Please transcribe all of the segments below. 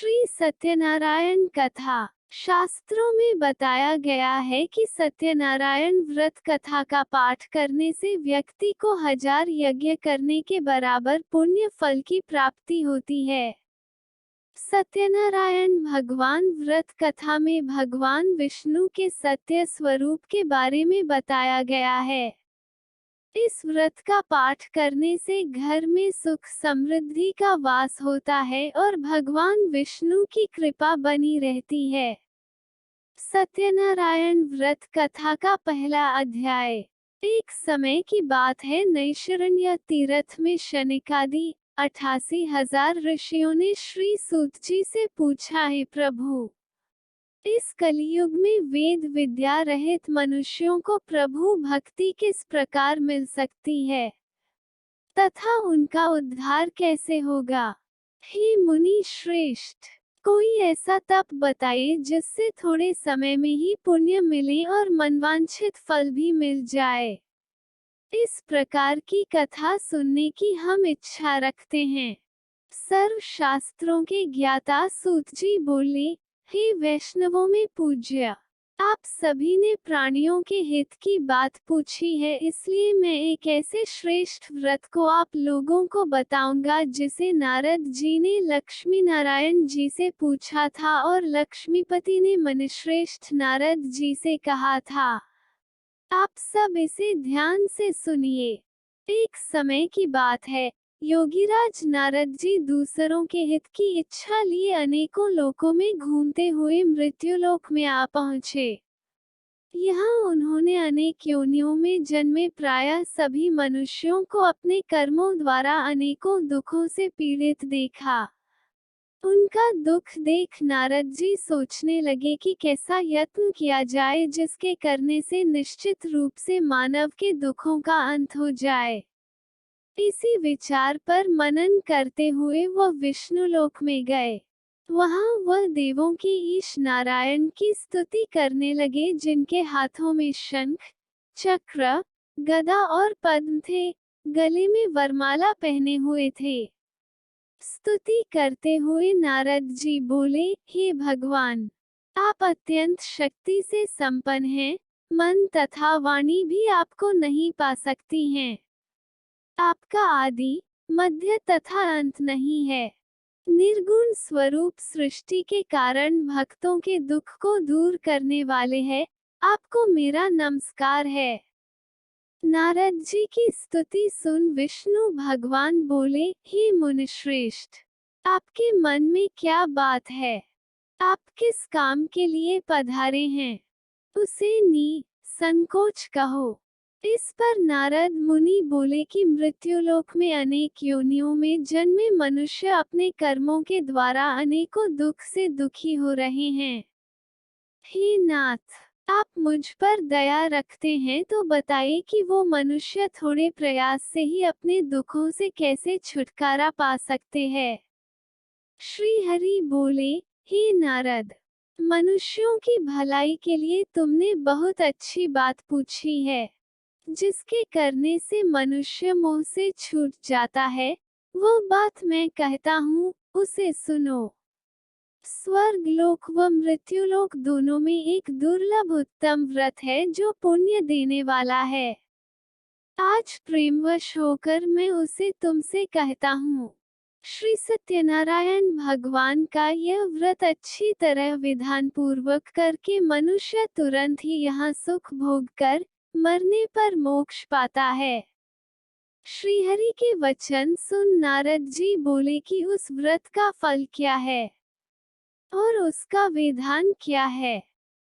श्री सत्यनारायण कथा। शास्त्रों में बताया गया है कि सत्यनारायण व्रत कथा का पाठ करने से व्यक्ति को 1000 यज्ञ करने के बराबर पुण्य फल की प्राप्ति होती है। सत्यनारायण भगवान व्रत कथा में भगवान विष्णु के सत्य स्वरूप के बारे में बताया गया है। इस व्रत का पाठ करने से घर में सुख समृद्धि का वास होता है और भगवान विष्णु की कृपा बनी रहती है। सत्यनारायण व्रत कथा का पहला अध्याय। एक समय की बात है, नैमिषारण्य तीर्थ में शनकादि 88,000 ऋषियों ने श्री सूत जी से पूछा, हे प्रभु, इस कलियुग में वेद विद्या रहित मनुष्यों को प्रभु भक्ति किस प्रकार मिल सकती है तथा उनका उद्धार कैसे होगा। हे मुनि श्रेष्ठ, कोई ऐसा तप बताइए जिससे थोड़े समय में ही पुण्य मिले और मनवांछित फल भी मिल जाए। इस प्रकार की कथा सुनने की हम इच्छा रखते हैं। सर्व शास्त्रों के ज्ञाता सूत जी बोले, हे वैष्णवों में पूज्य, आप सभी ने प्राणियों के हित की बात पूछी है, इसलिए मैं एक ऐसे श्रेष्ठ व्रत को आप लोगों को बताऊंगा जिसे नारद जी ने लक्ष्मी नारायण जी से पूछा था और लक्ष्मीपति ने मुनिश्रेष्ठ नारद जी से कहा था। आप सब इसे ध्यान से सुनिए। एक समय की बात है, योगीराज नारद जी दूसरों के हित की इच्छा लिए अनेकों लोकों में घूमते हुए मृत्युलोक में आ पहुँचे। यहाँ उन्होंने अनेक योनियों में जन्मे प्रायः सभी मनुष्यों को अपने कर्मों द्वारा अनेकों दुखों से पीड़ित देखा। उनका दुख देख नारद जी सोचने लगे कि कैसा यत्न किया जाए जिसके करने से निश्चित रूप से मानव के दुखों का अंत हो जाए। इसी विचार पर मनन करते हुए वह विष्णुलोक में गए। वहां वह देवों के ईश नारायण की स्तुति करने लगे, जिनके हाथों में शंख, चक्र, गदा और पद्म थे, गले में वरमाला पहने हुए थे। स्तुति करते हुए नारद जी बोले, हे भगवान, आप अत्यंत शक्ति से संपन्न हैं, मन तथा वाणी भी आपको नहीं पा सकती हैं। आपका आदि, मध्य तथा अंत नहीं है। निर्गुण स्वरूप सृष्टि के कारण भक्तों के दुख को दूर करने वाले हैं, आपको मेरा नमस्कार है। नारद जी की स्तुति सुन विष्णु भगवान बोले, हे मुनिश्रेष्ठ, आपके मन में क्या बात है? आप किस काम के लिए पधारे हैं? उसे संकोच कहो। इस पर नारद मुनि बोले कि मृत्युलोक में अनेक योनियों में जन्मे मनुष्य अपने कर्मों के द्वारा अनेकों दुख से दुखी हो रहे हैं। हे नाथ, आप मुझ पर दया रखते हैं तो बताइए कि वो मनुष्य थोड़े प्रयास से ही अपने दुखों से कैसे छुटकारा पा सकते हैं। श्री हरि बोले, हे नारद, मनुष्यों की भलाई के लिए तुमने बहुत अच्छी बात पूछी है। जिसके करने से मनुष्य मोह से छूट जाता है, वो बात मैं कहता हूँ, उसे सुनो। स्वर्ग लोक व मृत्युलोक दोनों में एक दुर्लभ उत्तम व्रत है जो पुण्य देने वाला है। आज प्रेमवश होकर मैं उसे तुमसे कहता हूँ। श्री सत्यनारायण भगवान का यह व्रत अच्छी तरह विधान पूर्वक करके मनुष्य तुरंत ही यहाँ सुख भोग कर मरने पर मोक्ष पाता है। श्रीहरि के वचन सुन नारद जी बोले कि उस व्रत का फल क्या है और उसका विधान क्या है?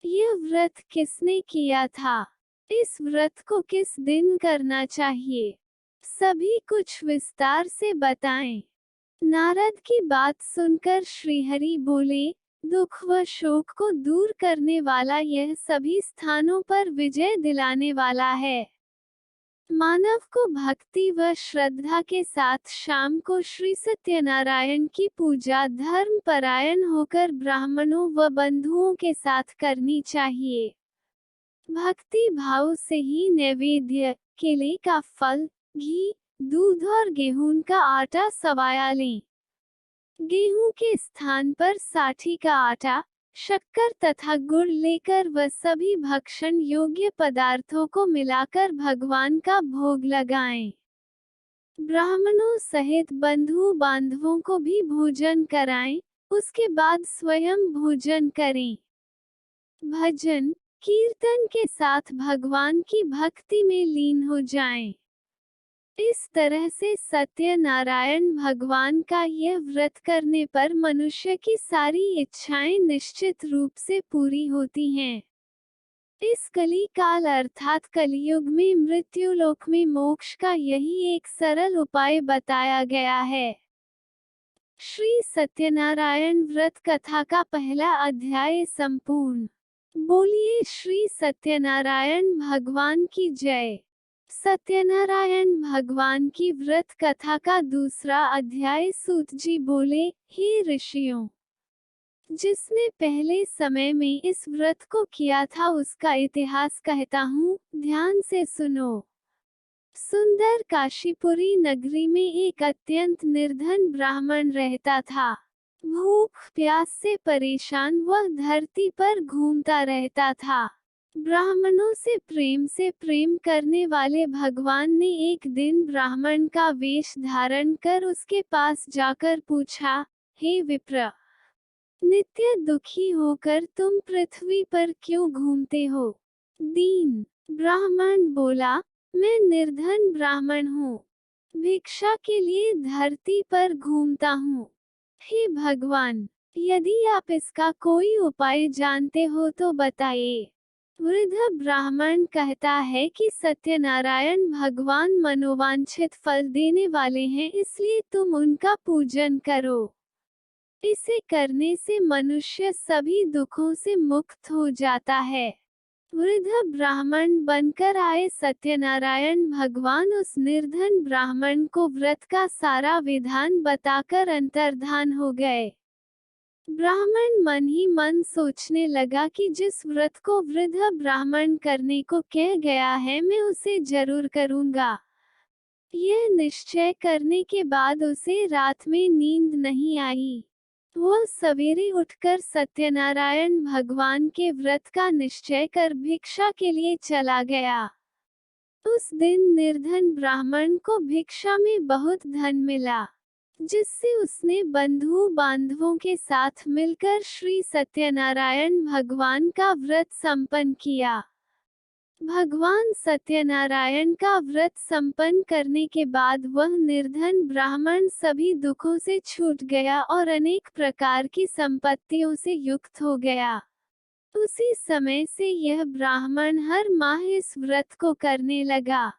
यह व्रत किसने किया था? इस व्रत को किस दिन करना चाहिए? सभी कुछ विस्तार से बताएं। नारद की बात सुनकर श्रीहरि बोले, दुख व शोक को दूर करने वाला यह सभी स्थानों पर विजय दिलाने वाला है। मानव को भक्ति व श्रद्धा के साथ शाम को श्री सत्यनारायण की पूजा धर्म परायण होकर ब्राह्मणों व बंधुओं के साथ करनी चाहिए। भक्ति भाव से ही नैवेद्य, केले का फल, घी, दूध और गेहूं का आटा सवाया लें। गेहूं के स्थान पर साठी का आटा, शक्कर तथा गुड़ लेकर वह सभी भक्षण योग्य पदार्थों को मिलाकर भगवान का भोग लगाएं। ब्राह्मणों सहित बंधु बांधवों को भी भोजन कराएं, उसके बाद स्वयं भोजन करें। भजन कीर्तन के साथ भगवान की भक्ति में लीन हो जाएं। इस तरह से सत्यनारायण भगवान का यह व्रत करने पर मनुष्य की सारी इच्छाएं निश्चित रूप से पूरी होती हैं। इस कली काल अर्थात कलियुग में मृत्युलोक में मोक्ष का यही एक सरल उपाय बताया गया है। श्री सत्यनारायण व्रत कथा का पहला अध्याय संपूर्ण। बोलिए श्री सत्यनारायण भगवान की जय। सत्यनारायण भगवान की व्रत कथा का दूसरा अध्याय। सूत जी बोले, हे ऋषियों, जिसने पहले समय में इस व्रत को किया था उसका इतिहास कहता हूँ, ध्यान से सुनो। सुंदर काशीपुरी नगरी में एक अत्यंत निर्धन ब्राह्मण रहता था। भूख प्यास से परेशान वह धरती पर घूमता रहता था। ब्राह्मणों से प्रेम करने वाले भगवान ने एक दिन ब्राह्मण का वेश धारण कर उसके पास जाकर पूछा, हे विप्र, नित्य दुखी होकर तुम पृथ्वी पर क्यों घूमते हो? दीन ब्राह्मण बोला, मैं निर्धन ब्राह्मण हूँ, भिक्षा के लिए धरती पर घूमता हूँ। हे भगवान, यदि आप इसका कोई उपाय जानते हो तो बताइए। वृद्ध ब्राह्मण कहता है कि सत्यनारायण भगवान मनोवांछित फल देने वाले हैं, इसलिए तुम उनका पूजन करो। इसे करने से मनुष्य सभी दुखों से मुक्त हो जाता है। वृद्ध ब्राह्मण बनकर आए सत्यनारायण भगवान उस निर्धन ब्राह्मण को व्रत का सारा विधान बताकर अंतर्धान हो गए। ब्राह्मण मन ही मन सोचने लगा कि जिस व्रत को वृद्ध ब्राह्मण करने को कह गया है मैं उसे जरूर करूंगा। यह निश्चय करने के बाद उसे रात में नींद नहीं आई। वह सवेरे उठकर सत्यनारायण भगवान के व्रत का निश्चय कर भिक्षा के लिए चला गया। उस दिन निर्धन ब्राह्मण को भिक्षा में बहुत धन मिला, जिससे उसने बंधु बांधवों के साथ मिलकर श्री सत्यनारायण भगवान का व्रत संपन्न किया। भगवान सत्यनारायण का व्रत संपन्न करने के बाद वह निर्धन ब्राह्मण सभी दुखों से छूट गया और अनेक प्रकार की संपत्तियों से युक्त हो गया। उसी समय से यह ब्राह्मण हर माह इस व्रत को करने लगा।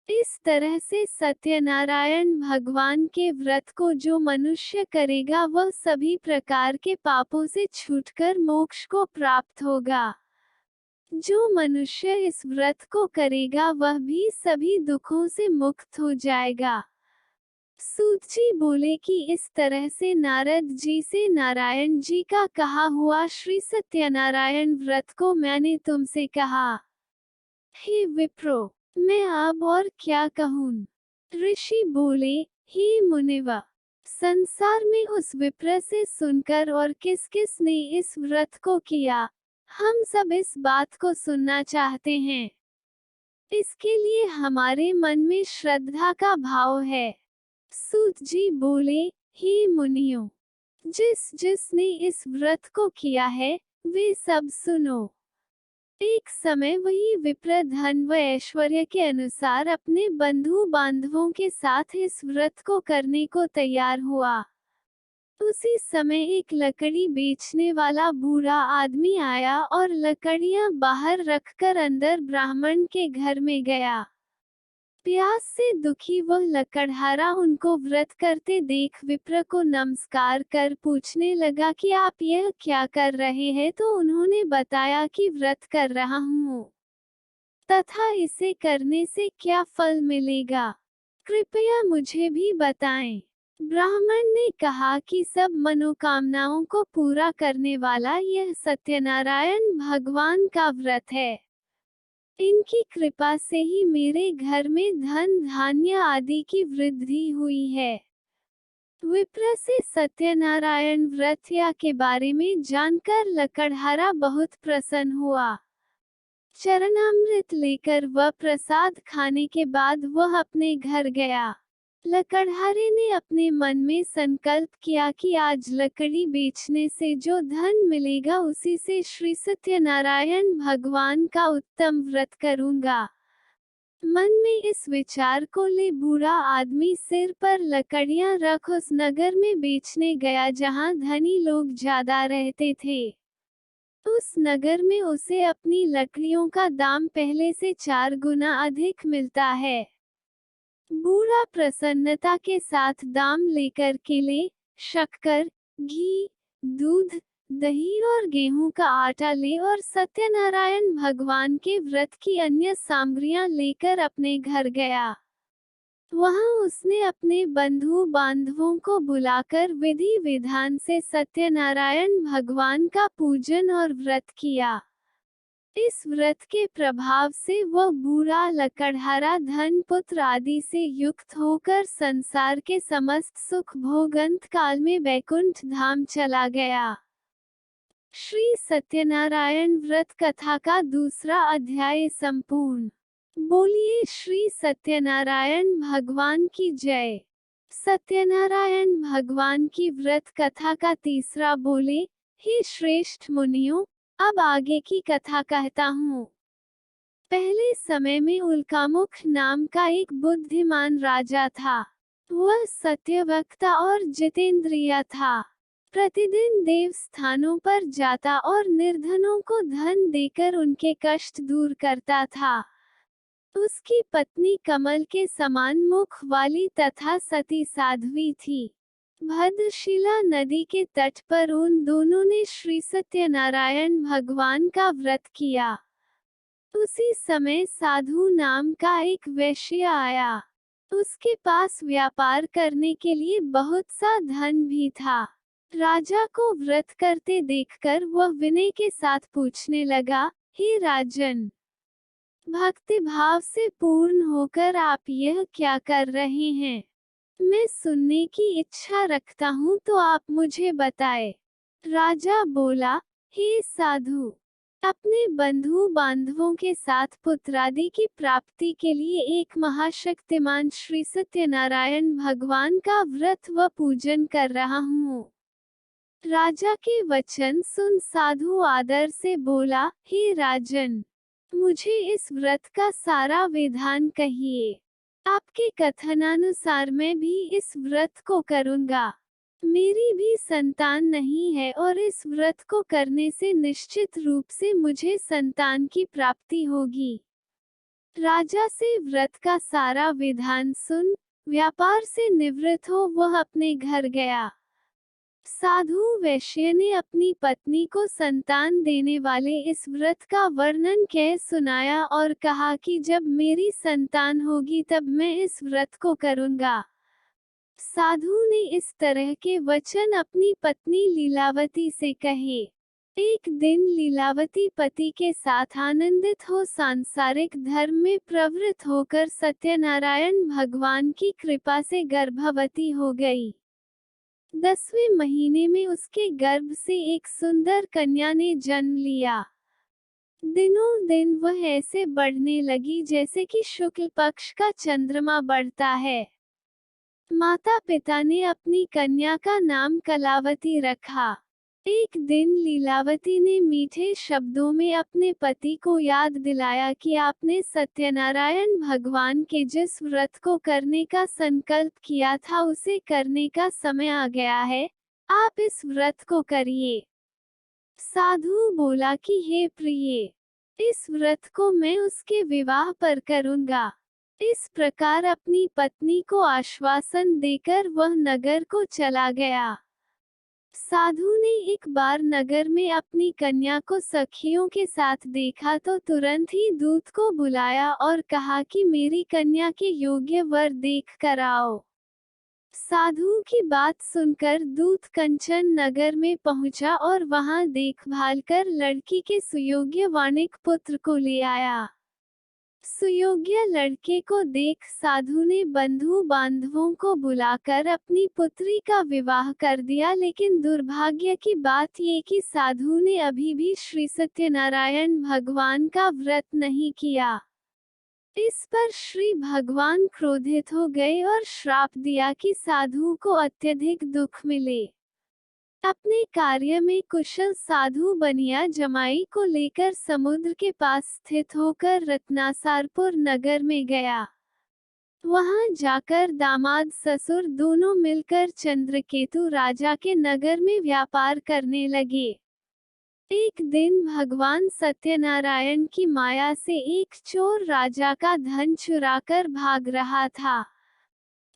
इस तरह से सत्यनारायण भगवान के व्रत को जो मनुष्य करेगा वह सभी प्रकार के पापों से छूटकर मोक्ष को प्राप्त होगा। जो मनुष्य इस व्रत को करेगा वह भी सभी दुखों से मुक्त हो जाएगा। सूत जी बोले कि इस तरह से नारद जी से नारायण जी का कहा हुआ श्री सत्यनारायण व्रत को मैंने तुमसे कहा। हे विप्रो, मैं अब और क्या कहूँ? ऋषि बोले, हे मुनिव, संसार में उस विप्र से सुनकर और किस किस ने इस व्रत को किया, हम सब इस बात को सुनना चाहते हैं। इसके लिए हमारे मन में श्रद्धा का भाव है। सूत जी बोले, हे मुनियों, जिसने इस व्रत को किया है वे सब सुनो। एक समय वही विप्र धन व ऐश्वर्य के अनुसार अपने बंधु बांधवों के साथ इस व्रत को करने को तैयार हुआ। उसी समय एक लकड़ी बेचने वाला बूढ़ा आदमी आया और लकड़ियां बाहर रखकर अंदर ब्राह्मण के घर में गया। प्यास से दुखी वह लकड़हारा उनको व्रत करते देख विप्र को नमस्कार कर पूछने लगा कि आप यह क्या कर रहे हैं, तो उन्होंने बताया कि व्रत कर रहा हूँ तथा इसे करने से क्या फल मिलेगा, कृपया मुझे भी बताएं। ब्राह्मण ने कहा कि सब मनोकामनाओं को पूरा करने वाला यह सत्यनारायण भगवान का व्रत है। इनकी कृपा से ही मेरे घर में धन धान्य आदि की वृद्धि हुई है। विप्र से सत्यनारायण व्रत या के बारे में जानकर लकड़हारा बहुत प्रसन्न हुआ। चरणामृत लेकर वह प्रसाद खाने के बाद वह अपने घर गया। लकड़हारे ने अपने मन में संकल्प किया कि आज लकड़ी बेचने से जो धन मिलेगा उसी से श्री सत्यनारायण भगवान का उत्तम व्रत करूंगा। मन में इस विचार को ले बूढ़ा आदमी सिर पर लकड़ियां रख उस नगर में बेचने गया जहां धनी लोग ज्यादा रहते थे। उस नगर में उसे अपनी लकड़ियों का दाम पहले से 4 गुना अधिक मिलता है। बूढ़ा प्रसन्नता के साथ दाम लेकर केले, शक्कर, घी, दूध, दही और गेहूं का आटा ले और सत्यनारायण भगवान के व्रत की अन्य सामग्रियां लेकर अपने घर गया। वहां उसने अपने बंधु बांधवों को बुलाकर विधि विधान से सत्यनारायण भगवान का पूजन और व्रत किया। इस व्रत के प्रभाव से वह बूढ़ा लकड़हारा धन पुत्र आदि से युक्त होकर संसार के समस्त सुख भोग अंत काल में वैकुंठ धाम चला गया। श्री सत्यनारायण व्रत कथा का दूसरा अध्याय संपूर्ण। बोलिए श्री सत्यनारायण भगवान की जय। सत्यनारायण भगवान की व्रत कथा का तीसरा बोले, हे श्रेष्ठ मुनियों, अब आगे की कथा कहता हूँ। पहले समय में उल्कामुख नाम का एक बुद्धिमान राजा था। वह सत्यवक्ता और जितेंद्रिय था। प्रतिदिन देव स्थानों पर जाता और निर्धनों को धन देकर उनके कष्ट दूर करता था। उसकी पत्नी कमल के समान मुख वाली तथा सती साध्वी थी। भद्रशिला नदी के तट पर उन दोनों ने श्री सत्यनारायण भगवान का व्रत किया। उसी समय साधु नाम का एक वैश्य आया। उसके पास व्यापार करने के लिए बहुत सा धन भी था। राजा को व्रत करते देखकर वह विनय के साथ पूछने लगा, हे राजन, भक्ति भाव से पूर्ण होकर आप यह क्या कर रहे हैं? मैं सुनने की इच्छा रखता हूँ तो आप मुझे बताएं। राजा बोला, हे साधु, अपने बंधु बांधवों के साथ पुत्रादि की प्राप्ति के लिए एक महाशक्तिमान श्री सत्यनारायण भगवान का व्रत व पूजन कर रहा हूँ। राजा के वचन सुन साधु आदर से बोला, हे राजन, मुझे इस व्रत का सारा विधान कहिए। आपके कथनानुसार मैं भी इस व्रत को करूंगा। मेरी भी संतान नहीं है और इस व्रत को करने से निश्चित रूप से मुझे संतान की प्राप्ति होगी। राजा से व्रत का सारा विधान सुन व्यापार से निवृत्त हो वह अपने घर गया। साधु वैश्य ने अपनी पत्नी को संतान देने वाले इस व्रत का वर्णन कह सुनाया और कहा कि जब मेरी संतान होगी तब मैं इस व्रत को करूंगा। साधु ने इस तरह के वचन अपनी पत्नी लीलावती से कहे। एक दिन लीलावती पति के साथ आनंदित हो सांसारिक धर्म में प्रवृत्त होकर सत्यनारायण भगवान की कृपा से गर्भवती हो गई। 10वें महीने में उसके गर्भ से एक सुंदर कन्या ने जन्म लिया। दिनों दिन वह ऐसे बढ़ने लगी जैसे कि शुक्ल पक्ष का चंद्रमा बढ़ता है। माता पिता ने अपनी कन्या का नाम कलावती रखा। एक दिन लीलावती ने मीठे शब्दों में अपने पति को याद दिलाया कि आपने सत्यनारायण भगवान के जिस व्रत को करने का संकल्प किया था उसे करने का समय आ गया है, आप इस व्रत को करिए। साधु बोला कि हे प्रिय, इस व्रत को मैं उसके विवाह पर करूंगा। इस प्रकार अपनी पत्नी को आश्वासन देकर वह नगर को चला गया। साधु ने एक बार नगर में अपनी कन्या को सखियों के साथ देखा तो तुरंत ही दूत को बुलाया और कहा कि मेरी कन्या के योग्य वर देख कर आओ। साधु की बात सुनकर दूत कंचन नगर में पहुंचा और वहां देखभाल कर लड़की के सुयोग्य वाणिक पुत्र को ले आया। सुयोग्य लड़के को देख साधु ने बंधु बांधवों को बुलाकर अपनी पुत्री का विवाह कर दिया, लेकिन दुर्भाग्य की बात ये कि साधु ने अभी भी श्री सत्यनारायण भगवान का व्रत नहीं किया। इस पर श्री भगवान क्रोधित हो गए और श्राप दिया कि साधु को अत्यधिक दुख मिले। अपने कार्य में कुशल साधु बनिया जमाई को लेकर समुद्र के पास स्थित होकर रत्नासारपुर नगर में गया। वहां जाकर दामाद ससुर दोनों मिलकर चंद्रकेतु राजा के नगर में व्यापार करने लगे। एक दिन भगवान सत्यनारायण की माया से एक चोर राजा का धन चुराकर भाग रहा था।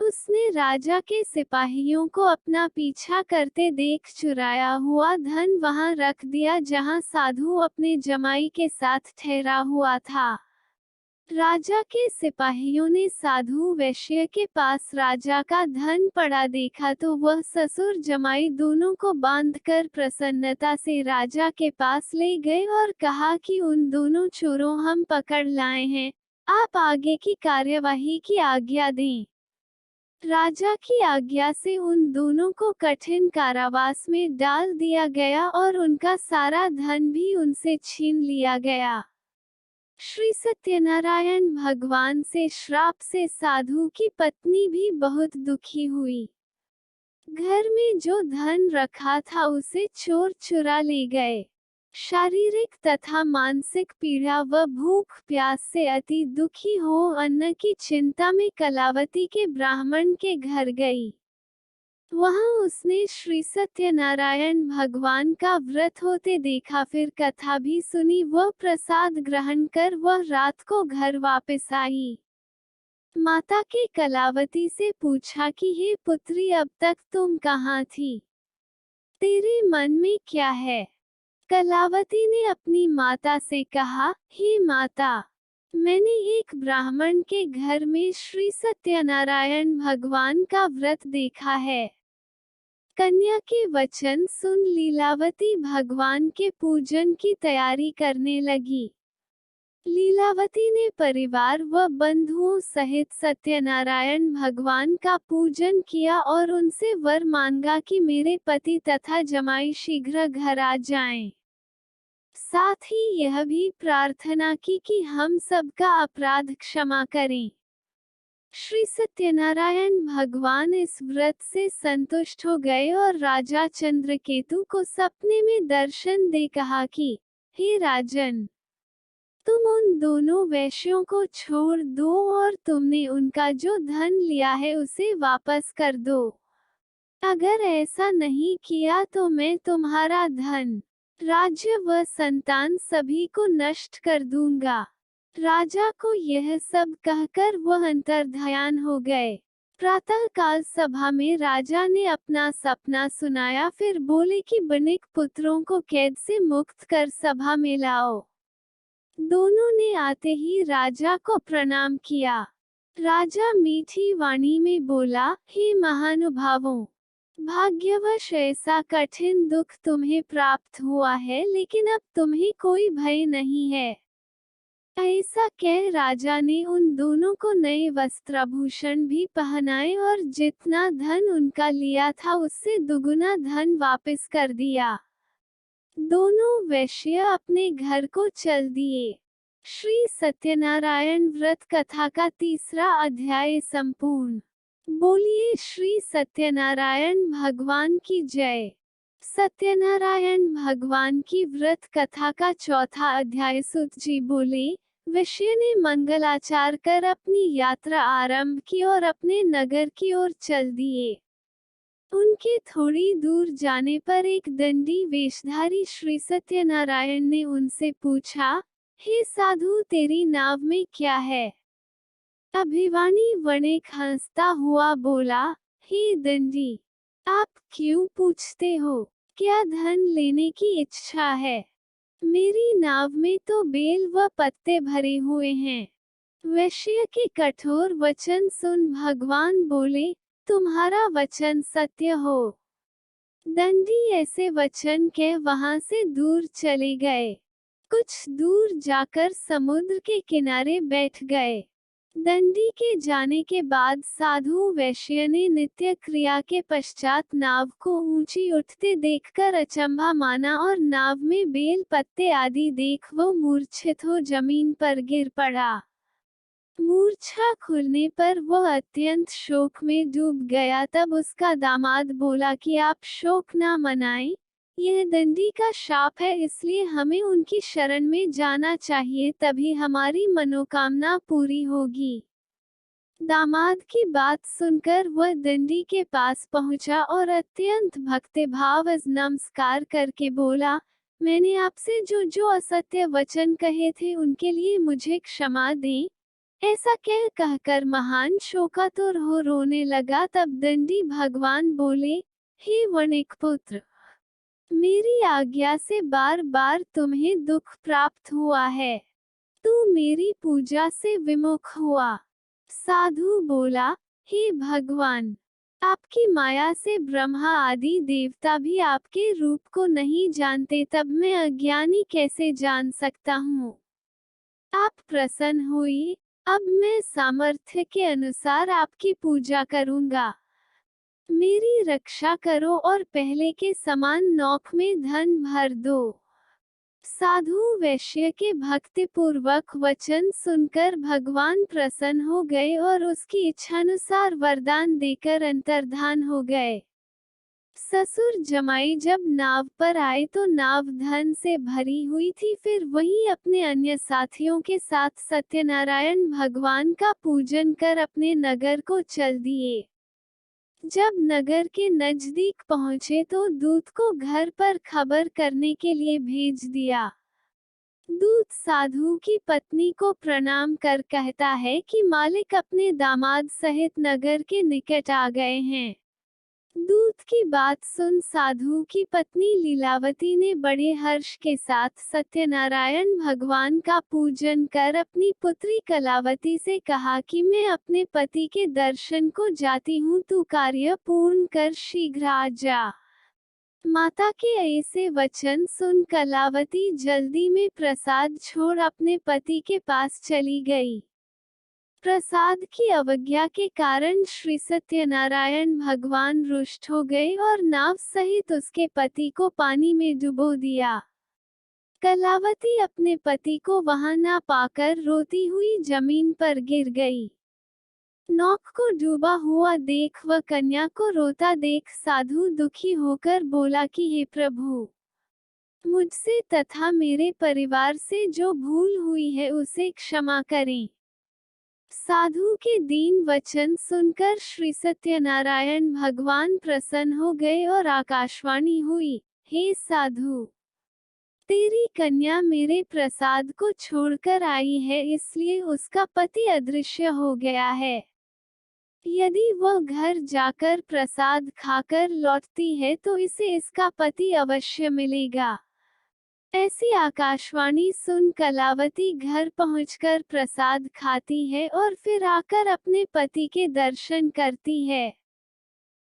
उसने राजा के सिपाहियों को अपना पीछा करते देख चुराया हुआ धन वहां रख दिया जहां साधु अपने जमाई के साथ ठहरा हुआ था। राजा के सिपाहियों ने साधु वैश्य के पास राजा का धन पड़ा देखा तो वह ससुर जमाई दोनों को बांधकर प्रसन्नता से राजा के पास ले गए और कहा कि उन दोनों चोरों हम पकड़ लाए हैं, आप आगे की कार्यवाही की आज्ञा दें। राजा की आज्ञा से उन दोनों को कठिन कारावास में डाल दिया गया और उनका सारा धन भी उनसे छीन लिया गया। श्री सत्यनारायण भगवान से श्राप से साधु की पत्नी भी बहुत दुखी हुई। घर में जो धन रखा था उसे चोर चुरा ले गए। शारीरिक तथा मानसिक पीड़ा व भूख प्यास से अति दुखी हो अन्न की चिंता में कलावती के ब्राह्मण के घर गई। वहां उसने श्री सत्यनारायण भगवान का व्रत होते देखा, फिर कथा भी सुनी, वह प्रसाद ग्रहण कर वह रात को घर वापस आई। माता के कलावती से पूछा कि हे पुत्री, अब तक तुम कहाँ थी? तेरे मन में क्या है? कलावती ने अपनी माता से कहा, हे माता, मैंने एक ब्राह्मण के घर में श्री सत्यनारायण भगवान का व्रत देखा है। कन्या के वचन सुन लीलावती भगवान के पूजन की तैयारी करने लगी। लीलावती ने परिवार व बंधुओं सहित सत्यनारायण भगवान का पूजन किया और उनसे वर मांगा कि मेरे पति तथा जमाई शीघ्र घर आ जाएं। साथ ही यह भी प्रार्थना की कि हम सबका अपराध क्षमा करें। श्री सत्यनारायण भगवान इस व्रत से संतुष्ट हो गए और राजा चंद्रकेतु को सपने में दर्शन दे कहा कि, हे राजन, तुम उन दोनों वैश्यों को छोड़ दो और तुमने उनका जो धन लिया है उसे वापस कर दो। अगर ऐसा नहीं किया तो मैं तुम्हारा धन, राज्य व संतान सभी को नष्ट कर दूंगा। राजा को यह सब कहकर वह अंतर्ध्यान हो गए। प्रातःकाल सभा में राजा ने अपना सपना सुनाया, फिर बोले कि बनिक पुत्रों को कैद से मुक्त कर सभा में लाओ। दोनों ने आते ही राजा को प्रणाम किया। राजा मीठी वाणी में बोला, हे महानुभावों, भाग्यवश ऐसा कठिन दुख तुम्हें प्राप्त हुआ है, लेकिन अब तुम्हें कोई भय नहीं है। ऐसा कह राजा ने उन दोनों को नए वस्त्राभूषण भी पहनाए और जितना धन उनका लिया था उससे दुगुना धन वापस कर दिया। दोनों वैश्य अपने घर को चल दिए। श्री सत्यनारायण व्रत कथा का 3रा अध्याय संपूर्ण। बोलिए श्री सत्यनारायण भगवान की जय। सत्यनारायण भगवान की व्रत कथा का 4था अध्याय। सुत जी बोले, वैश्य ने मंगलाचार कर अपनी यात्रा आरंभ की और अपने नगर की ओर चल दिए। उनके थोड़ी दूर जाने पर एक दंडी वेशधारी श्री सत्यनारायण ने उनसे पूछा, हे साधु, तेरी नाव में क्या है? अभिवानी वणिक हंसता हुआ बोला, हे दंडी, आप क्यों पूछते हो? क्या धन लेने की इच्छा है? मेरी नाव में तो बेल व पत्ते भरे हुए हैं। वैश्य के कठोर वचन सुन भगवान बोले, तुम्हारा वचन सत्य हो। दंडी ऐसे वचन कह वहां से दूर चले गए। कुछ दूर जाकर समुद्र के किनारे बैठ गए। दंडी के जाने के बाद साधु वैश्य ने नित्य क्रिया के पश्चात नाव को ऊंची उठते देखकर अचंभा माना और नाव में बेल पत्ते आदि देख वो मूर्छित हो जमीन पर गिर पड़ा। मूर्छा खुलने पर वह अत्यंत शोक में डूब गया। तब उसका दामाद बोला कि आप शोक ना मनाएं, यह दंडी का शाप है, इसलिए हमें उनकी शरण में जाना चाहिए, तभी हमारी मनोकामना पूरी होगी। दामाद की बात सुनकर वह दंडी के पास पहुंचा और अत्यंत भक्तिभाव नमस्कार करके बोला, मैंने आपसे जो जो असत्य वचन कहे थे उनके लिए मुझे क्षमा दें। ऐसा कहकर महान शोकातुर हो रोने लगा। तब दंडी भगवान बोले, हे वणिक पुत्र, मेरी आज्ञा से बार बार तुम्हें दुख प्राप्त हुआ है, तू मेरी पूजा से विमुख हुआ। साधु बोला, हे भगवान, आपकी माया से ब्रह्मा आदि देवता भी आपके रूप को नहीं जानते, तब मैं अज्ञानी कैसे जान सकता हूँ। आप प्रसन्न हुई, अब मैं सामर्थ्य के अनुसार आपकी पूजा करूंगा। मेरी रक्षा करो और पहले के समान नौक में धन भर दो। साधु वैश्य के भक्तिपूर्वक वचन सुनकर भगवान प्रसन्न हो गए और उसकी इच्छानुसार वरदान देकर अंतर्धान हो गए। ससुर जमाई जब नाव पर आए तो नाव धन से भरी हुई थी। फिर वही अपने अन्य साथियों के साथ सत्यनारायण भगवान का पूजन कर अपने नगर को चल दिए। जब नगर के नजदीक पहुंचे तो दूत को घर पर खबर करने के लिए भेज दिया। दूत साधु की पत्नी को प्रणाम कर कहता है कि मालिक अपने दामाद सहित नगर के निकट आ गए हैं। दूत की बात सुन साधु की पत्नी लीलावती ने बड़े हर्ष के साथ सत्यनारायण भगवान का पूजन कर अपनी पुत्री कलावती से कहा कि मैं अपने पति के दर्शन को जाती हूँ, तू कार्य पूर्ण कर शीघ्र आ जा। माता के ऐसे वचन सुन कलावती जल्दी में प्रसाद छोड़ अपने पति के पास चली गई। प्रसाद की अवज्ञा के कारण श्री सत्यनारायण भगवान रुष्ट हो गए और नाव सहित उसके पति को पानी में डुबो दिया। कलावती अपने पति को वहां ना पाकर रोती हुई जमीन पर गिर गई। नौक को डूबा हुआ देख व कन्या को रोता देख साधु दुखी होकर बोला कि हे प्रभु, मुझसे तथा मेरे परिवार से जो भूल हुई है उसे क्षमा करें। साधु के दीन वचन सुनकर श्री सत्यनारायण भगवान प्रसन्न हो गए और आकाशवाणी हुई, हे साधु, तेरी कन्या मेरे प्रसाद को छोड़कर आई है, इसलिए उसका पति अदृश्य हो गया है। यदि वह घर जाकर प्रसाद खाकर लौटती है तो इसे इसका पति अवश्य मिलेगा। ऐसी आकाशवाणी सुन कलावती घर पहुंचकर प्रसाद खाती है और फिर आकर अपने पति के दर्शन करती है।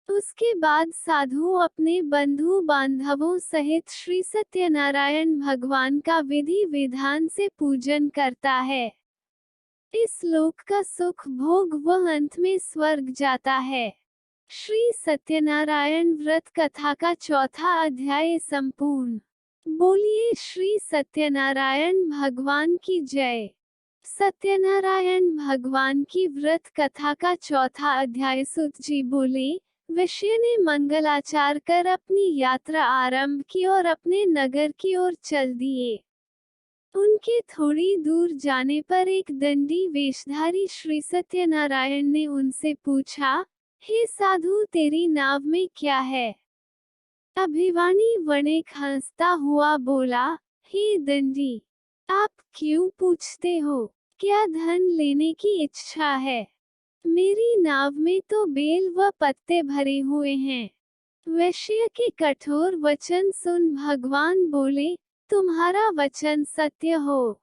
उसके बाद साधु अपने बंधु बांधवों सहित श्री सत्यनारायण भगवान का विधि विधान से पूजन करता है। इस लोक का सुख भोग वह अंत में स्वर्ग जाता है। श्री सत्यनारायण व्रत कथा का चौथा अध्याय संपूर्ण। बोलिए श्री सत्यनारायण भगवान की जय। सत्यनारायण भगवान की व्रत कथा का चौथा अध्याय। सुत जी बोले, वैश्य ने मंगलाचार कर अपनी यात्रा आरंभ की और अपने नगर की ओर चल दिए। उनके थोड़ी दूर जाने पर एक दंडी वेशधारी श्री सत्यनारायण ने उनसे पूछा, हे साधु, तेरी नाव में क्या है? अभिवानी वणिक हंसता हुआ बोला, हे दंडी, आप क्यों पूछते हो? क्या धन लेने की इच्छा है? मेरी नाव में तो बेल व पत्ते भरे हुए हैं। वैश्य के कठोर वचन सुन भगवान बोले, तुम्हारा वचन सत्य हो।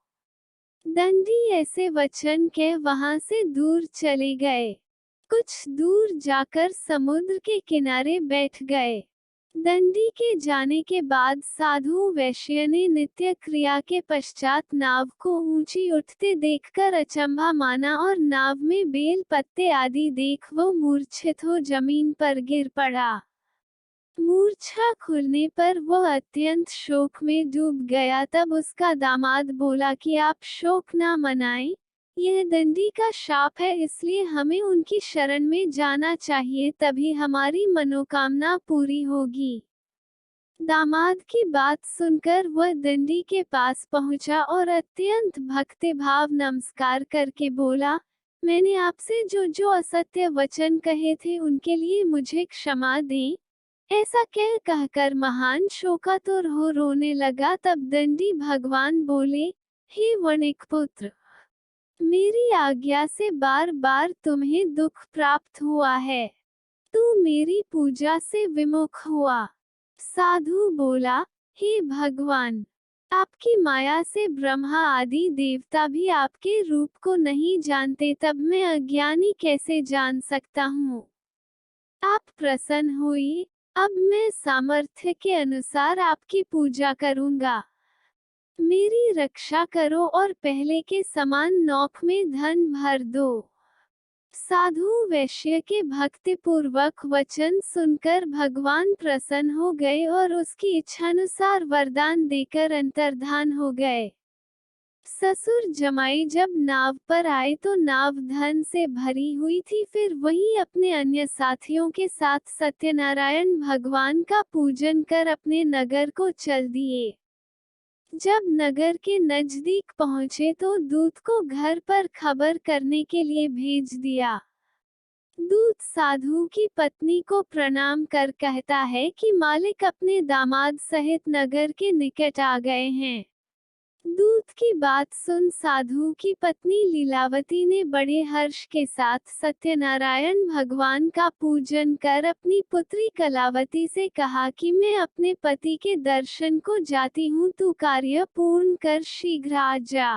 दंडी ऐसे वचन कह वहां से दूर चले गए। कुछ दूर जाकर समुद्र के किनारे बैठ गए। दंडी के जाने के बाद साधु वैश्य ने नित्य क्रिया के पश्चात नाव को ऊंची उठते देखकर अचंभा माना और नाव में बेल पत्ते आदि देख वो मूर्छित हो जमीन पर गिर पड़ा। मूर्छा खुलने पर वह अत्यंत शोक में डूब गया। तब उसका दामाद बोला कि आप शोक ना मनाएं, यह दंडी का शाप है, इसलिए हमें उनकी शरण में जाना चाहिए, तभी हमारी मनोकामना पूरी होगी। दामाद की बात सुनकर वह दंडी के पास पहुंचा और अत्यंत भक्तिभाव नमस्कार करके बोला, मैंने आपसे जो जो असत्य वचन कहे थे उनके लिए मुझे क्षमा दें। ऐसा कहकर महान शोकातुर हो रोने लगा। तब दंडी भगवान बोले, हे वणिक पुत्र, मेरी आज्ञा से बार बार तुम्हें दुख प्राप्त हुआ है, तू मेरी पूजा से विमुख हुआ। साधु बोला, हे भगवान, आपकी माया से ब्रह्मा आदि देवता भी आपके रूप को नहीं जानते, तब मैं अज्ञानी कैसे जान सकता हूँ। आप प्रसन्न हुई, अब मैं सामर्थ्य के अनुसार आपकी पूजा करूंगा। मेरी रक्षा करो और पहले के समान नौक में धन भर दो। साधु वैश्य के भक्तिपूर्वक वचन सुनकर भगवान प्रसन्न हो गए और उसकी इच्छानुसार वरदान देकर अंतर्धान हो गए। ससुर जमाई जब नाव पर आए तो नाव धन से भरी हुई थी। फिर वही अपने अन्य साथियों के साथ सत्यनारायण भगवान का पूजन कर अपने नगर को चल दिए। जब नगर के नजदीक पहुंचे तो दूत को घर पर खबर करने के लिए भेज दिया। दूत साधु की पत्नी को प्रणाम कर कहता है कि मालिक अपने दामाद सहित नगर के निकट आ गए हैं। दूत की बात सुन साधु की पत्नी लीलावती ने बड़े हर्ष के साथ सत्यनारायण भगवान का पूजन कर अपनी पुत्री कलावती से कहा कि मैं अपने पति के दर्शन को जाती हूँ, तू कार्य पूर्ण कर शीघ्र आ जा।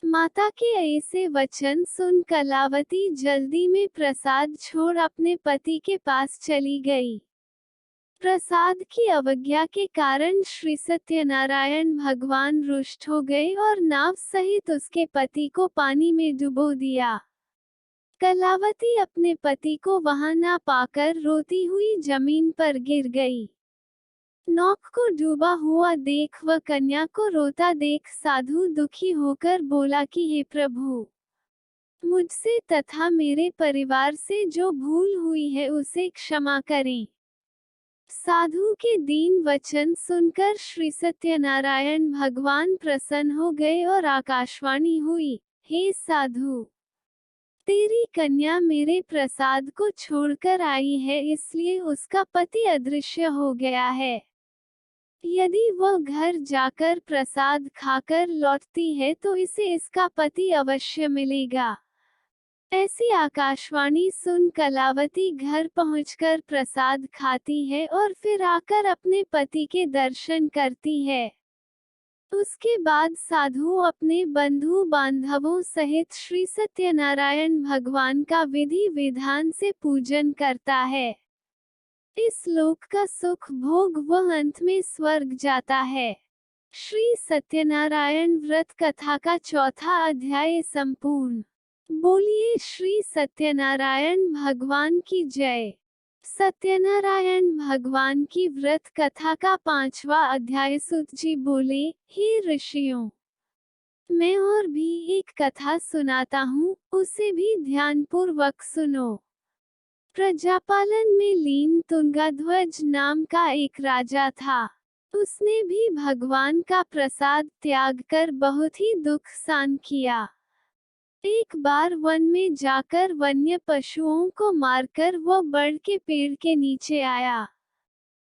माता के ऐसे वचन सुन कलावती जल्दी में प्रसाद छोड़ अपने पति के पास चली गई। प्रसाद की अवज्ञा के कारण श्री सत्यनारायण भगवान रुष्ट हो गए और नाव सहित उसके पति को पानी में डुबो दिया। कलावती अपने पति को वहां ना पाकर रोती हुई जमीन पर गिर गई। नौक को डूबा हुआ देख व कन्या को रोता देख साधु दुखी होकर बोला कि हे प्रभु, मुझसे तथा मेरे परिवार से जो भूल हुई है उसे क्षमा करें। साधु के दीन वचन सुनकर श्री सत्यनारायण भगवान प्रसन्न हो गए और आकाशवाणी हुई, हे साधु, तेरी कन्या मेरे प्रसाद को छोड़कर आई है, इसलिए उसका पति अदृश्य हो गया है। यदि वह घर जाकर प्रसाद खाकर लौटती है तो इसे इसका पति अवश्य मिलेगा। ऐसी आकाशवाणी सुन कलावती घर पहुंचकर प्रसाद खाती है और फिर आकर अपने पति के दर्शन करती है। उसके बाद साधु अपने बंधु बांधवों सहित श्री सत्यनारायण भगवान का विधि विधान से पूजन करता है। इस लोक का सुख भोग वह अंत में स्वर्ग जाता है। श्री सत्यनारायण व्रत कथा का चौथा अध्याय संपूर्ण। बोलिए श्री सत्यनारायण भगवान की जय। सत्यनारायण भगवान की व्रत कथा का 5वां अध्याय। सूत जी बोले, हे ऋषियों, मैं और भी एक कथा सुनाता हूँ, उसे भी ध्यानपूर्वक सुनो। प्रजापालन में लीन तुंगाध्वज नाम का एक राजा था। उसने भी भगवान का प्रसाद त्याग कर बहुत ही दुख सहन किया। एक बार वन में जाकर वन्य पशुओं को मारकर वह बड़ के पेड़ के नीचे आया।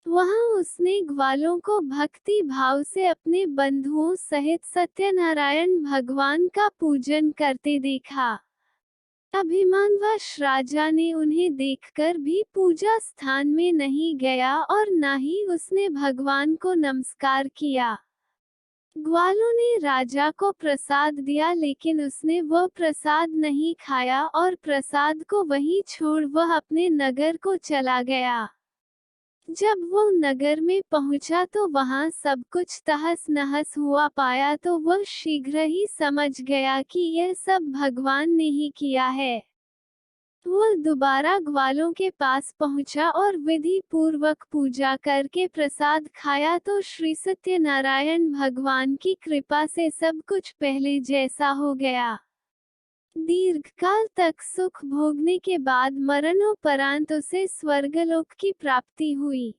वहां उसने ग्वालों को भक्ति भाव से अपने बंधुओं सहित सत्यनारायण भगवान का पूजन करते देखा। अभिमानवश राजा ने उन्हें देखकर भी पूजा स्थान में नहीं गया और न ही उसने भगवान को नमस्कार किया। ग्वालों ने राजा को प्रसाद दिया, लेकिन उसने वह प्रसाद नहीं खाया और प्रसाद को वहीं छोड़ वह अपने नगर को चला गया। जब वो नगर में पहुंचा तो वहां सब कुछ तहस नहस हुआ पाया तो वह शीघ्र ही समझ गया कि यह सब भगवान ने ही किया है। वह दोबारा ग्वालों के पास पहुंचा और विधि पूर्वक पूजा करके प्रसाद खाया तो श्री सत्यनारायण भगवान की कृपा से सब कुछ पहले जैसा हो गया। दीर्घकाल तक सुख भोगने के बाद मरणोपरांत उसे स्वर्गलोक की प्राप्ति हुई।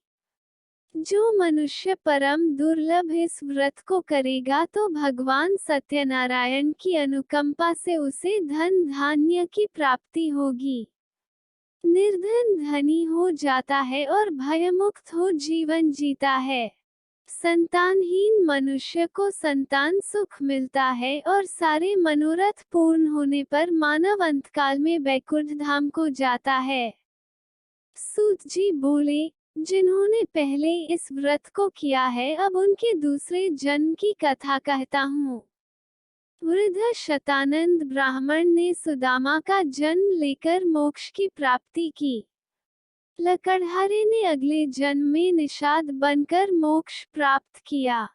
जो मनुष्य परम दुर्लभ इस व्रत को करेगा तो भगवान सत्यनारायण की अनुकंपा से उसे धन धान्य की प्राप्ति होगी। निर्धन धनी हो जाता है और भयमुक्त हो जीवन जीता है। संतानहीन मनुष्य को संतान सुख मिलता है और सारे मनोरथ पूर्ण होने पर मानव अंतकाल में बैकुंठ धाम को जाता है। सूत जी बोले, जिन्होंने पहले इस व्रत को किया है अब उनके दूसरे जन्म की कथा कहता हूँ। वृद्ध शतानंद ब्राह्मण ने सुदामा का जन्म लेकर मोक्ष की प्राप्ति की। लकड़हारे ने अगले जन्म में निषाद बनकर मोक्ष प्राप्त किया।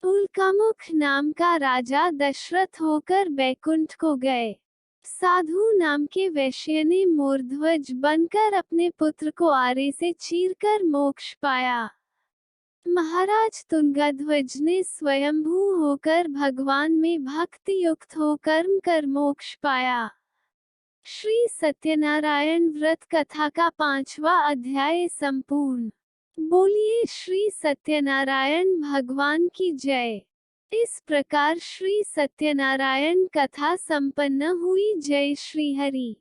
उल्कामुख नाम का राजा दशरथ होकर बैकुंठ को गए। साधु नाम के वैश्य ने मोरध्वज बनकर अपने पुत्र को आरे से चीरकर मोक्ष पाया। महाराज तुंगध्वज ने स्वयंभू होकर भगवान में भक्ति युक्त हो कर्म कर मोक्ष पाया। श्री सत्यनारायण व्रत कथा का 5वां अध्याय संपूर्ण। बोलिए श्री सत्यनारायण भगवान की जय। इस प्रकार श्री सत्यनारायण कथा संपन्न हुई। जय श्री हरि।